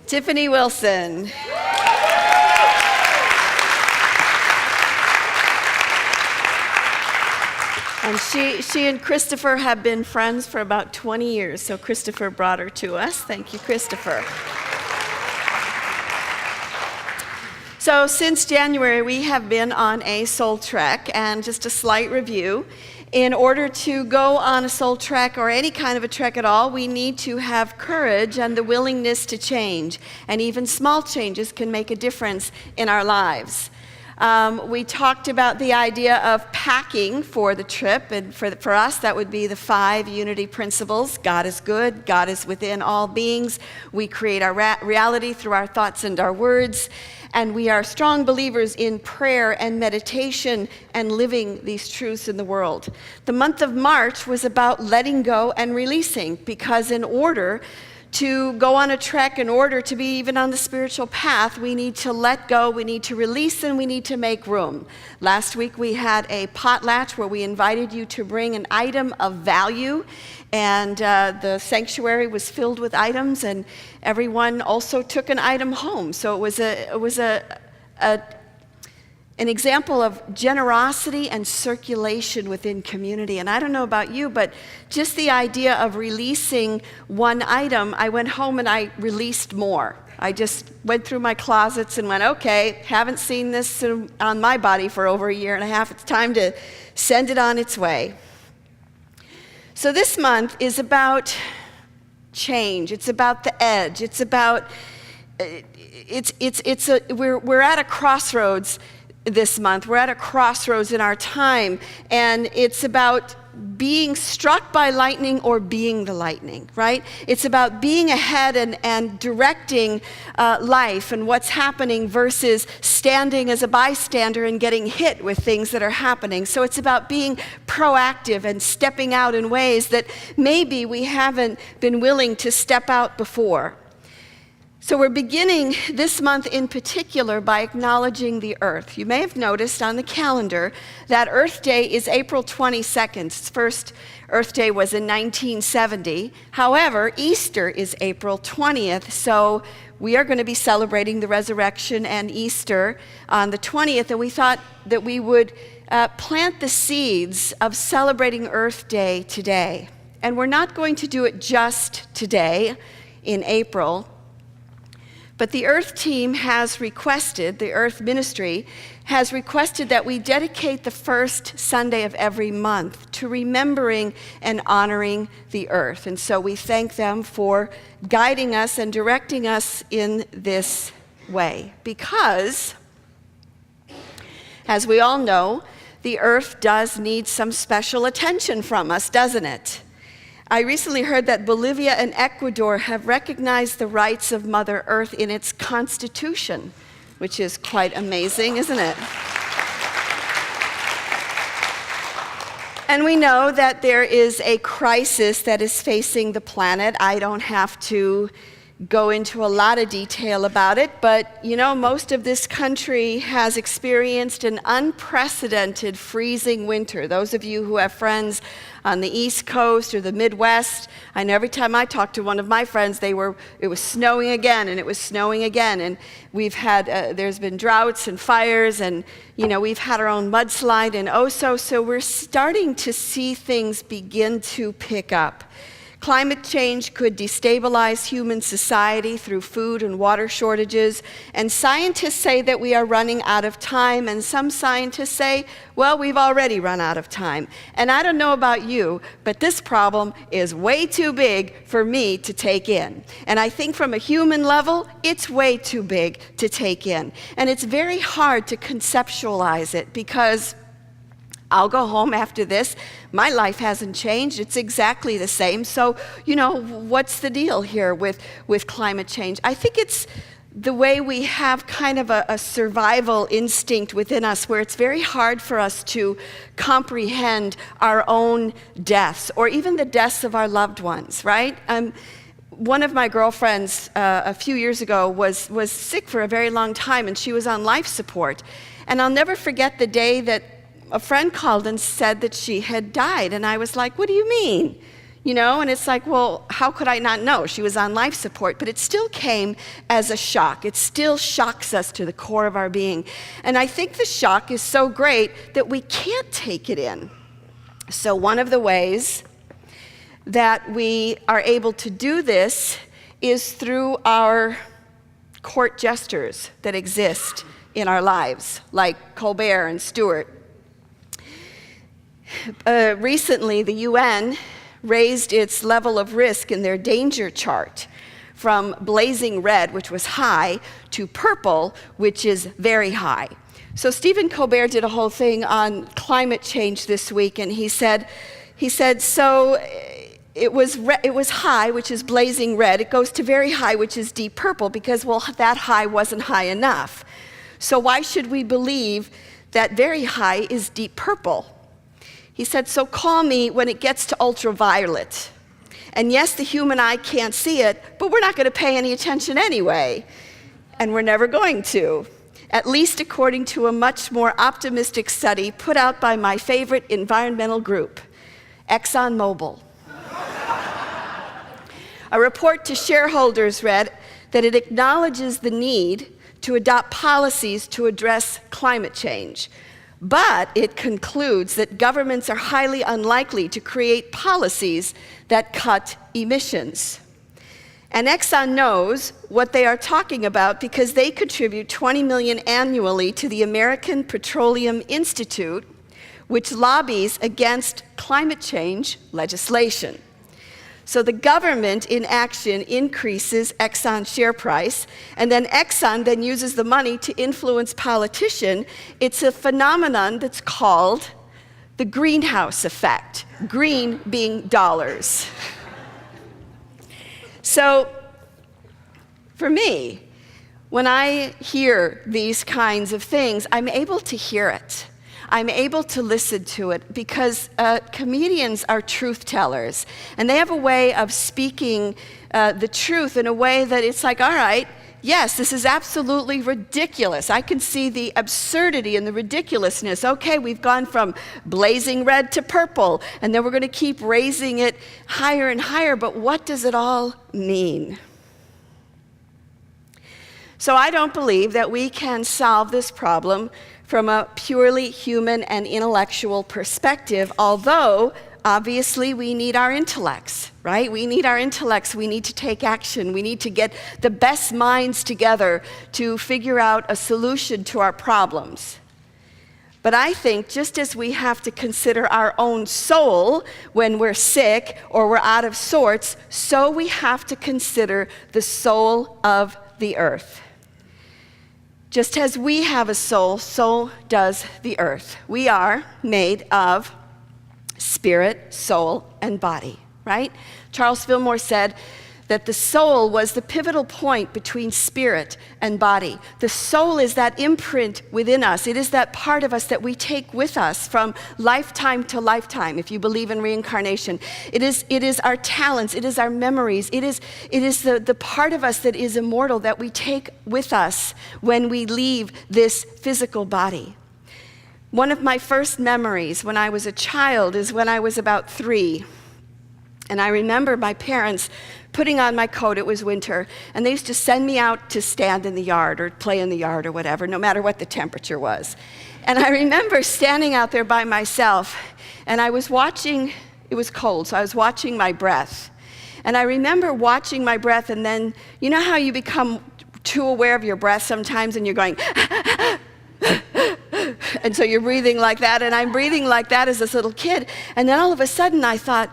Tiffany Wilson. And she and Christopher have been friends for about 20 years, so Christopher brought her to us. Thank you, Christopher. So since January, we have been on a soul trek, and just a slight review. In order to go on a soul trek or any kind of a trek at all, we need to have courage and the willingness to change. And even small changes can make a difference in our lives. We talked about the idea of packing for the trip, and for us that would be the 5 unity principles. God is good, God is within all beings, we create our reality through our thoughts and our words, and we are strong believers in prayer and meditation and living these truths in the world. The month of March was about letting go and releasing, because in order to go on a trek, in order to be even on the spiritual path, we need to let go, we need to release, and we need to make room. Last week we had a potlatch where we invited you to bring an item of value, and the sanctuary was filled with items, and everyone also took an item home. So it was an example of generosity and circulation within community. And I don't know about you, but just the idea of releasing one item, I went home and I released more. I just went through my closets and went, okay, haven't seen this on my body for over 1.5 years. It's time to send it on its way. So this month is about change. It's about the edge. It's about, we're at a crossroads this month. We're at a crossroads in our time, and it's about being struck by lightning or being the lightning, right? It's about being ahead and directing life and what's happening versus standing as a bystander and getting hit with things that are happening. So it's about being proactive and stepping out in ways that maybe we haven't been willing to step out before. So we're beginning this month in particular by acknowledging the earth. You may have noticed on the calendar that Earth Day is April 22nd. Its first Earth Day was in 1970. However, Easter is April 20th, so we are going to be celebrating the resurrection and Easter on the 20th, and we thought that we would plant the seeds of celebrating Earth Day today. And we're not going to do it just today in April, but the Earth team has requested, the Earth Ministry has requested that we dedicate the first Sunday of every month to remembering and honoring the earth. And so we thank them for guiding us and directing us in this way. Because, as we all know, the earth does need some special attention from us, doesn't it? I recently heard that Bolivia and Ecuador have recognized the rights of Mother Earth in its constitution, which is quite amazing, isn't it? And we know that there is a crisis that is facing the planet. I don't have to go into a lot of detail about it, but you know, most of this country has experienced an unprecedented freezing winter. Those of you who have friends on the East Coast or the Midwest, I know every time I talk to one of my friends, it was snowing again, and it was snowing again, and we've had, there's been droughts and fires, and you know, we've had our own mudslide and so we're starting to see things begin to pick up. Climate change could destabilize human society through food and water shortages, and scientists say that we are running out of time, and some scientists say, well, we've already run out of time. And I don't know about you, but this problem is way too big for me to take in. And I think from a human level, it's way too big to take in. And it's very hard to conceptualize it, because I'll go home after this. My life hasn't changed. It's exactly the same. So, you know, what's the deal here with climate change? I think it's the way we have kind of a survival instinct within us, where it's very hard for us to comprehend our own deaths or even the deaths of our loved ones, right? One of my girlfriends a few years ago was sick for a very long time, and she was on life support. And I'll never forget the day that a friend called and said that she had died. And I was like, what do you mean? And it's like, well, how could I not know? She was on life support, but it still came as a shock. It still shocks us to the core of our being. And I think the shock is so great that we can't take it in. So one of the ways that we are able to do this is through our court jesters that exist in our lives, like Colbert and Stewart. Recently, the UN raised its level of risk in their danger chart from blazing red, which was high, to purple, which is very high. So Stephen Colbert did a whole thing on climate change this week, and he said, so it was high, which is blazing red. It goes to very high, which is deep purple, because, well, that high wasn't high enough. So why should we believe that very high is deep purple? He said, so call me when it gets to ultraviolet. And yes, the human eye can't see it, but we're not going to pay any attention anyway. And we're never going to, at least according to a much more optimistic study put out by my favorite environmental group, ExxonMobil. A report to shareholders read that it acknowledges the need to adopt policies to address climate change. But it concludes that governments are highly unlikely to create policies that cut emissions. And Exxon knows what they are talking about because they contribute $20 million annually to the American Petroleum Institute, which lobbies against climate change legislation. So the government in action increases Exxon's share price, and then Exxon then uses the money to influence politicians. It's a phenomenon that's called the greenhouse effect, green being dollars. So for me, when I hear these kinds of things, I'm able to hear it. I'm able to listen to it because comedians are truth tellers, and they have a way of speaking the truth in a way that it's like, all right, yes, this is absolutely ridiculous. I can see the absurdity and the ridiculousness. Okay, we've gone from blazing red to purple, and then we're going to keep raising it higher and higher, but what does it all mean? So I don't believe that we can solve this problem from a purely human and intellectual perspective, although obviously we need our intellects, right? We need our intellects. We need to take action. We need to get the best minds together to figure out a solution to our problems. But I think just as we have to consider our own soul when we're sick or we're out of sorts, so we have to consider the soul of the earth. Just as we have a soul, so does the earth. We are made of spirit, soul, and body, right? Charles Fillmore said that the soul was the pivotal point between spirit and body. The soul is that imprint within us. It is that part of us that we take with us from lifetime to lifetime, if you believe in reincarnation. It is our talents, it is our memories, it is the part of us that is immortal that we take with us when we leave this physical body. One of my first memories when I was a child is when I was about 3. And I remember my parents putting on my coat, it was winter, and they used to send me out to stand in the yard or play in the yard or whatever, no matter what the temperature was. And I remember standing out there by myself, and I was watching, it was cold, so I was watching my breath. And I remember watching my breath, and then, you know how you become too aware of your breath sometimes, and you're going, and so you're breathing like that, and I'm breathing like that as this little kid. And then all of a sudden I thought,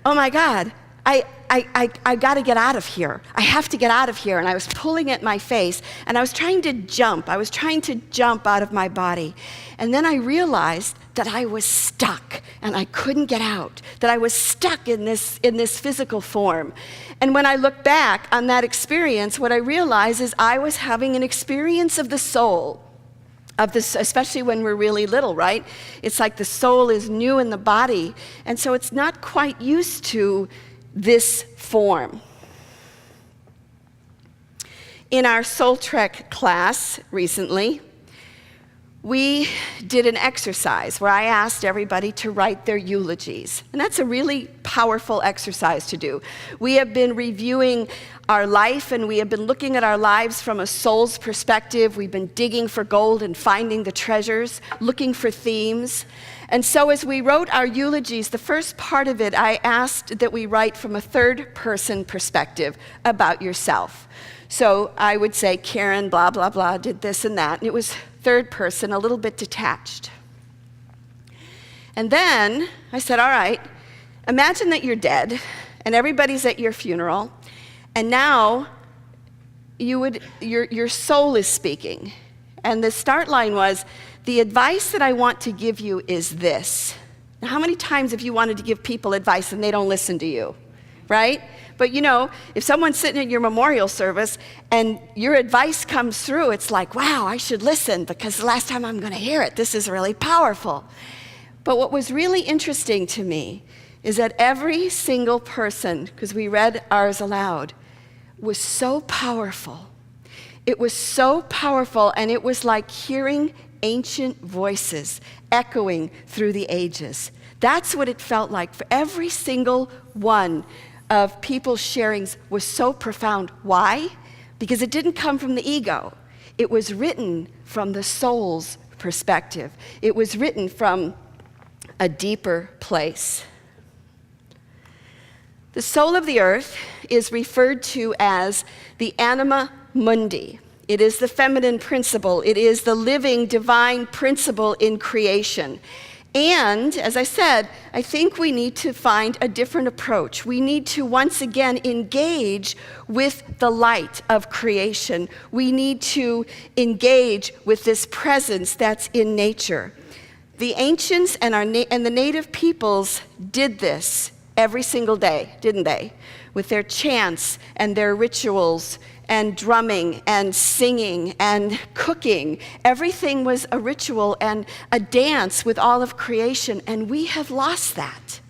oh my God, I got to get out of here. I have to get out of here. And I was pulling at my face, and I was trying to jump. I was trying to jump out of my body. And then I realized that I was stuck, and I couldn't get out, that I was stuck in this physical form. And when I look back on that experience, what I realized is I was having an experience of the soul. Of this, especially when we're really little, right? It's like the soul is new in the body, and so it's not quite used to this form. In our Soul Trek class recently, we did an exercise where I asked everybody to write their eulogies. And that's a really powerful exercise to do. We have been reviewing our life, and we have been looking at our lives from a soul's perspective. We've been digging for gold and finding the treasures, looking for themes. And so as we wrote our eulogies, the first part of it, I asked that we write from a third-person perspective about yourself. So I would say, Karen, blah, blah, blah, did this and that. And it was third person, a little bit detached. And then I said, all right, imagine that you're dead, and everybody's at your funeral, and now your soul is speaking. And the start line was, the advice that I want to give you is this. Now, how many times have you wanted to give people advice and they don't listen to you, right? But you know, if someone's sitting at your memorial service and your advice comes through, it's like, wow, I should listen because the last time I'm going to hear it, this is really powerful. But what was really interesting to me is that every single person, because we read ours aloud, was so powerful. It was so powerful, and it was like hearing ancient voices echoing through the ages. That's what it felt like for every single one of people's sharings was so profound. Why? Because it didn't come from the ego. It was written from the soul's perspective. It was written from a deeper place. The soul of the earth is referred to as the anima mundi. It is the feminine principle. It is the living divine principle in creation. And, as I said, I think we need to find a different approach. We need to once again engage with the light of creation. We need to engage with this presence that's in nature. The ancients and the native peoples did this every single day, didn't they? With their chants and their rituals and drumming and singing and cooking. Everything was a ritual and a dance with all of creation, and we have lost that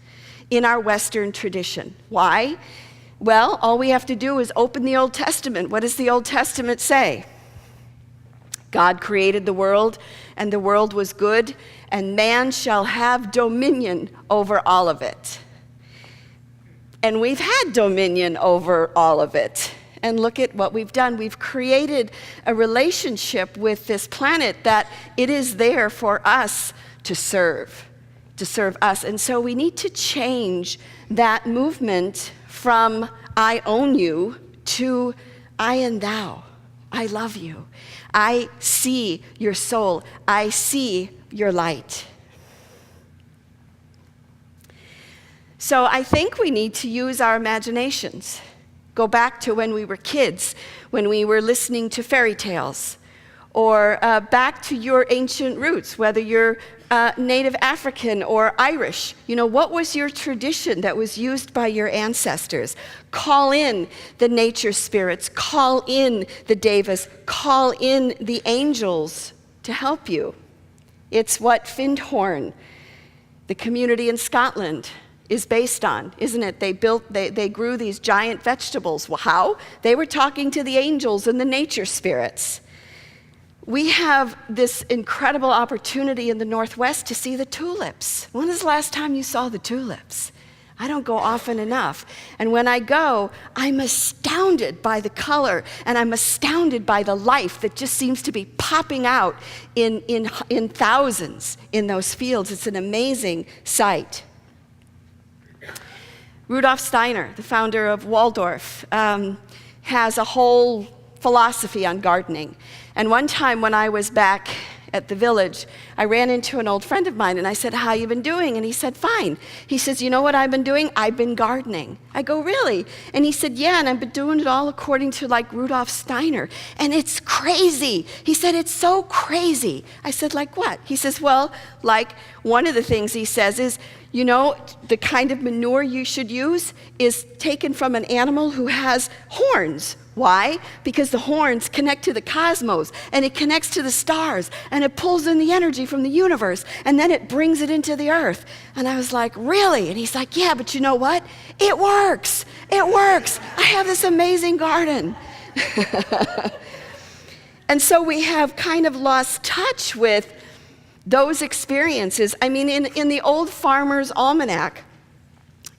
in our Western tradition. Why? Well, all we have to do is open the Old Testament. What does the Old Testament say? God created the world, and the world was good, and man shall have dominion over all of it. And we've had dominion over all of it. And look at what we've done. We've created a relationship with this planet that it is there for us to serve us. And so we need to change that movement from I own you to I and thou. I love you. I see your soul. I see your light. So I think we need to use our imaginations. Go back to when we were kids, when we were listening to fairy tales, or back to your ancient roots, whether you're Native African or Irish. You know, what was your tradition that was used by your ancestors? Call in the nature spirits, call in the devas, call in the angels to help you. It's what Findhorn, the community in Scotland, is based on, isn't it? They grew these giant vegetables. Well, how? They were talking to the angels and the nature spirits. We have this incredible opportunity in the Northwest to see the tulips. When was the last time you saw the tulips? I don't go often enough. And when I go, I'm astounded by the color, and I'm astounded by the life that just seems to be popping out in thousands in those fields. It's an amazing sight. Rudolf Steiner, the founder of Waldorf, has a whole philosophy on gardening. And one time when I was back at the village, I ran into an old friend of mine, and I said, how you been doing? And he said, fine. He says, you know what I've been doing? I've been gardening. I go, really? And he said, yeah, and I've been doing it all according to like Rudolf Steiner. And it's crazy. He said, it's so crazy. I said, like what? He says, well, like one of the things he says is, you know, the kind of manure you should use is taken from an animal who has horns. Why? Because the horns connect to the cosmos, and it connects to the stars, and it pulls in the energy from the universe, and then it brings it into the earth. And I was like, really? And he's like, yeah, but you know what? It works. It works. I have this amazing garden. And so we have kind of lost touch with those experiences. I mean, in the old Farmer's Almanac,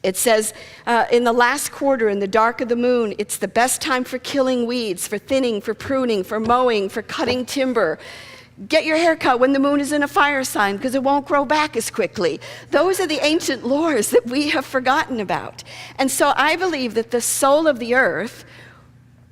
it says, in the last quarter, in the dark of the moon, it's the best time for killing weeds, for thinning, for pruning, for mowing, for cutting timber. Get your hair cut when the moon is in a fire sign because it won't grow back as quickly. Those are the ancient laws that we have forgotten about. And so I believe that the soul of the earth,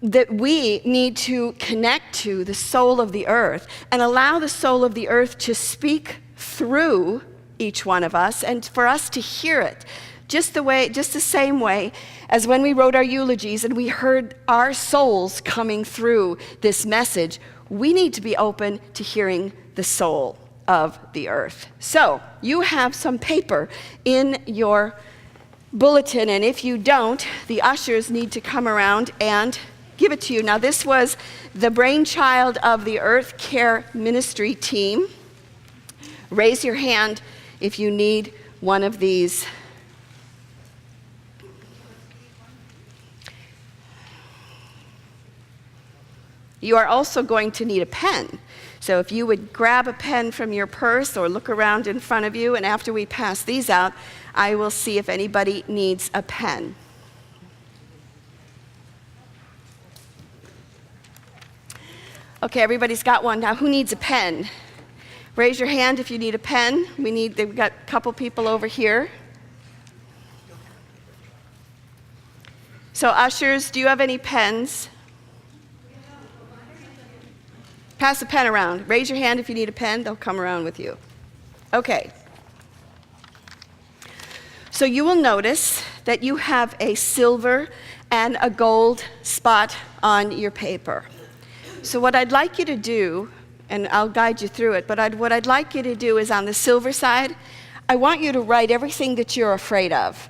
that we need to connect to the soul of the earth and allow the soul of the earth to speak through each one of us and for us to hear it. Just the same way as when we wrote our eulogies and we heard our souls coming through this message, we need to be open to hearing the soul of the earth. So, you have some paper in your bulletin, and if you don't, the ushers need to come around and give it to you. Now, this was the brainchild of the Earth Care Ministry team. Raise your hand if you need one of these. You are also going to need a pen. So if you would grab a pen from your purse or look around in front of you, and after we pass these out, I will see if anybody needs a pen. Okay, everybody's got one. Now, who needs a pen? Raise your hand if you need a pen. We've got a couple people over here. So ushers, do you have any pens? Pass a pen around. Raise your hand if you need a pen. They'll come around with you. Okay. So you will notice that you have a silver and a gold spot on your paper. So what I'd like you to do, and I'll guide you through it, but what I'd like you to do is on the silver side, I want you to write everything that you're afraid of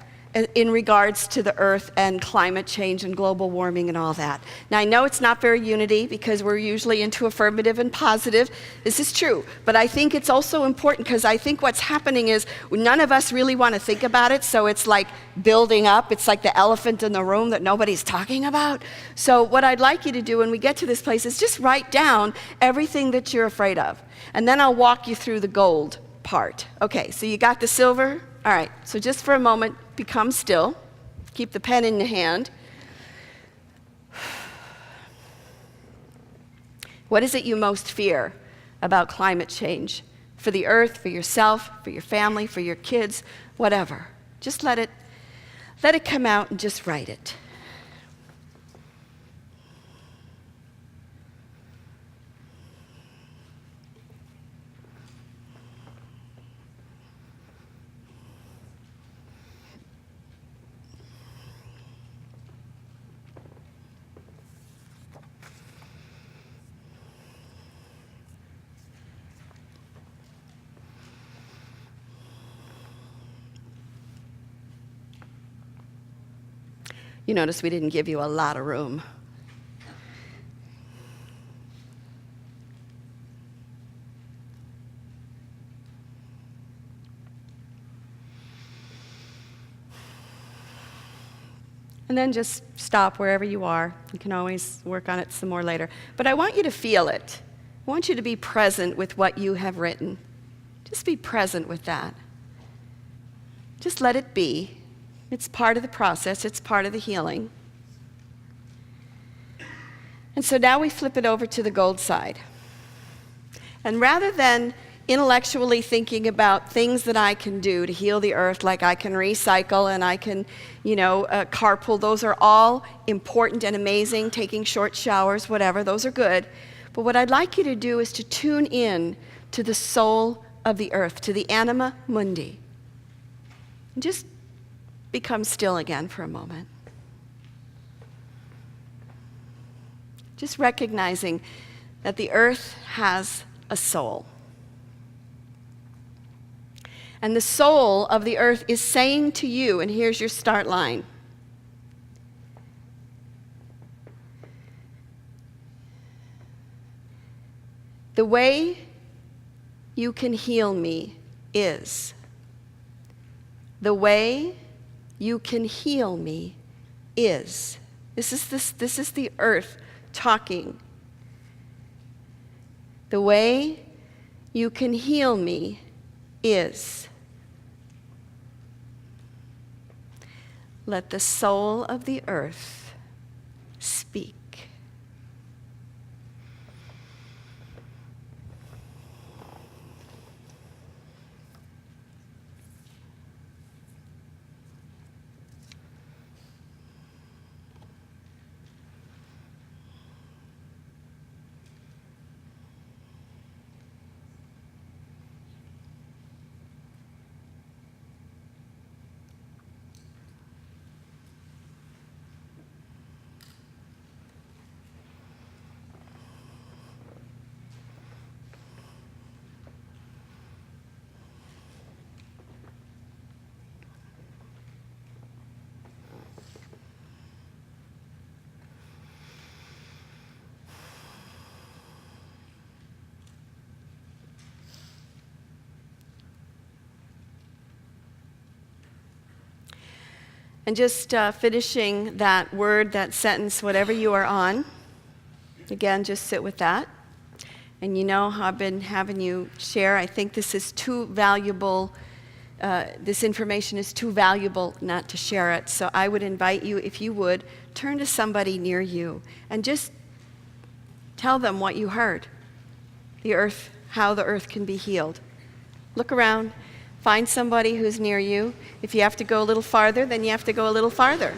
in regards to the earth and climate change and global warming and all that. Now, I know it's not very unity because we're usually into affirmative and positive. This is true. But I think it's also important because I think what's happening is none of us really want to think about it, so it's like building up. It's like the elephant in the room that nobody's talking about. So what I'd like you to do when we get to this place is just write down everything that you're afraid of. And then I'll walk you through the gold part. Okay, so you got the silver? All right, so just for a moment, become still. Keep the pen in your hand. What is it you most fear about climate change? For the earth, for yourself, for your family, for your kids, whatever. Just let it come out and just write it. You notice we didn't give you a lot of room. And then just stop wherever you are. You can always work on it some more later. But I want you to feel it. I want you to be present with what you have written. Just be present with that. Just let it be. It's part of the process. It's part of the healing. And so now we flip it over to the gold side. And rather than intellectually thinking about things that I can do to heal the earth, like I can recycle and I can, carpool, those are all important and amazing, taking short showers, whatever, those are good. But what I'd like you to do is to tune in to the soul of the earth, to the anima mundi. And just become still again for a moment. Just recognizing that the earth has a soul. And the soul of the earth is saying to you, and here's your start line. The way you can heal me is. The way you can heal me is. This is the earth talking. The way you can heal me is, let the soul of the earth speak. And just finishing that word, that sentence, whatever you are on, again, just sit with that. And you know how I've been having you share. I think this is too valuable, this information is too valuable not to share it. So I would invite you, if you would, turn to somebody near you and just tell them what you heard. The earth, how the earth can be healed. Look around. Find somebody who's near you. If you have to go a little farther, then you have to go a little farther.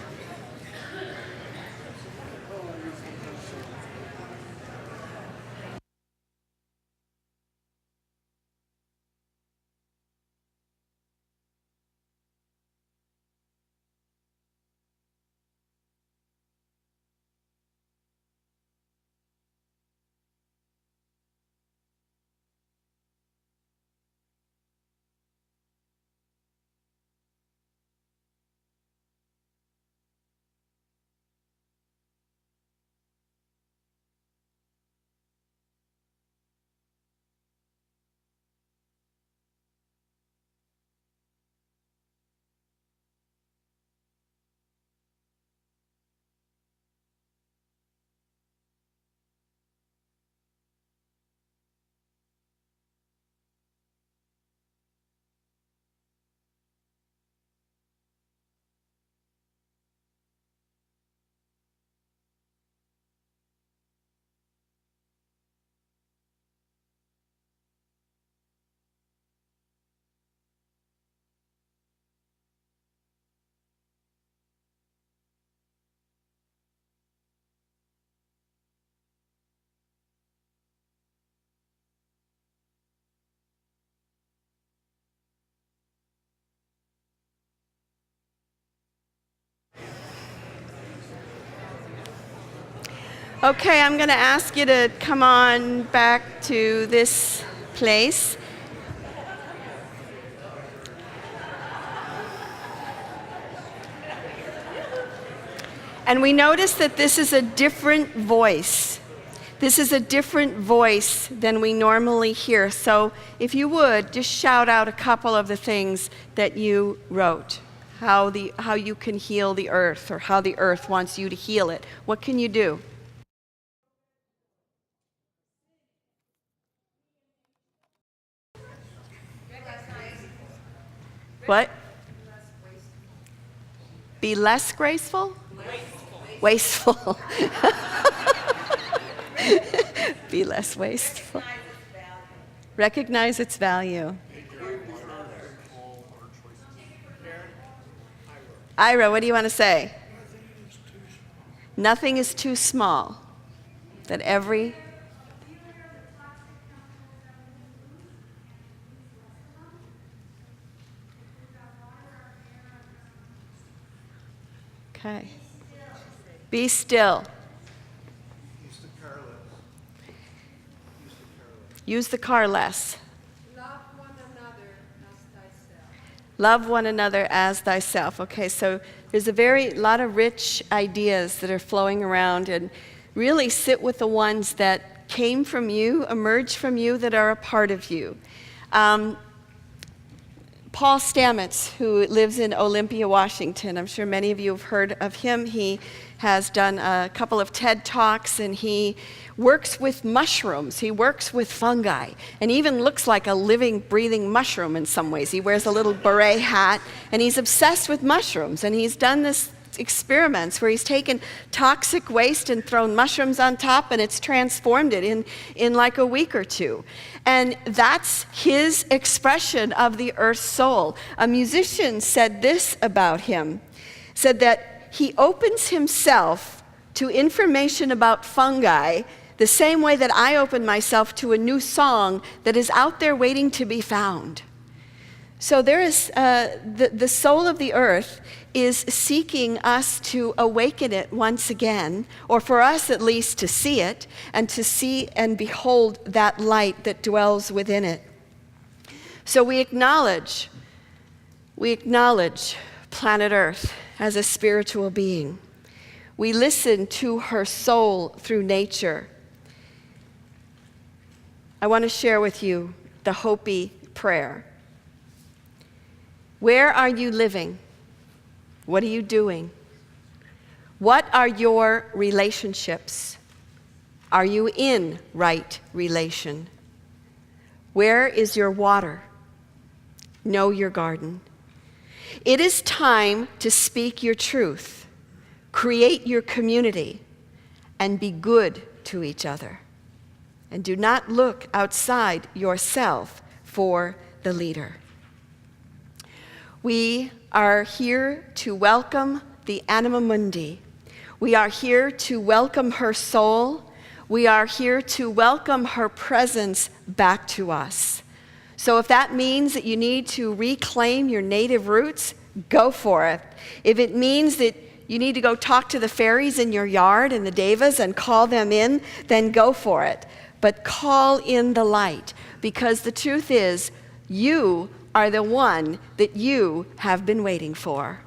Okay, I'm going to ask you to come on back to this place. And we notice that this is a different voice. This is a different voice than we normally hear. So if you would, just shout out a couple of the things that you wrote. How you can heal the earth, or how the earth wants you to heal it. What can you do? What? Be less graceful? Wasteful. Be less wasteful. Recognize its value. Ira, what do you want to say? Nothing is too small. That every... Okay. Be still. Use the car less. Love one another as thyself. Love one another as thyself. Okay, so there's a lot of rich ideas that are flowing around, and really sit with the ones that came from you, emerged from you, that are a part of you. Paul Stamets, who lives in Olympia, Washington, I'm sure many of you have heard of him. He has done a couple of TED Talks, and he works with mushrooms. He works with fungi, and even looks like a living, breathing mushroom in some ways. He wears a little beret hat, and he's obsessed with mushrooms, and he's done this experiments where he's taken toxic waste and thrown mushrooms on top, and it's transformed it in like a week or two. And that's his expression of the earth's soul. A musician said this about him, said that he opens himself to information about fungi the same way that I open myself to a new song that is out there waiting to be found. So there is the soul of the earth is seeking us to awaken it once again, or for us at least to see it, and to see and behold that light that dwells within it. So we acknowledge planet Earth as a spiritual being. We listen to her soul through nature. I want to share with you the Hopi prayer. Where are you living? What are you doing? What are your relationships? Are you in right relation? Where is your water? Know your garden. It is time to speak your truth, create your community, and be good to each other. And do not look outside yourself for the leader. We are here to welcome the Anima Mundi. We are here to welcome her soul. We are here to welcome her presence back to us. So if that means that you need to reclaim your native roots, go for it. If it means that you need to go talk to the fairies in your yard and the devas and call them in, then go for it. But call in the light, because the truth is, you are the one that you have been waiting for.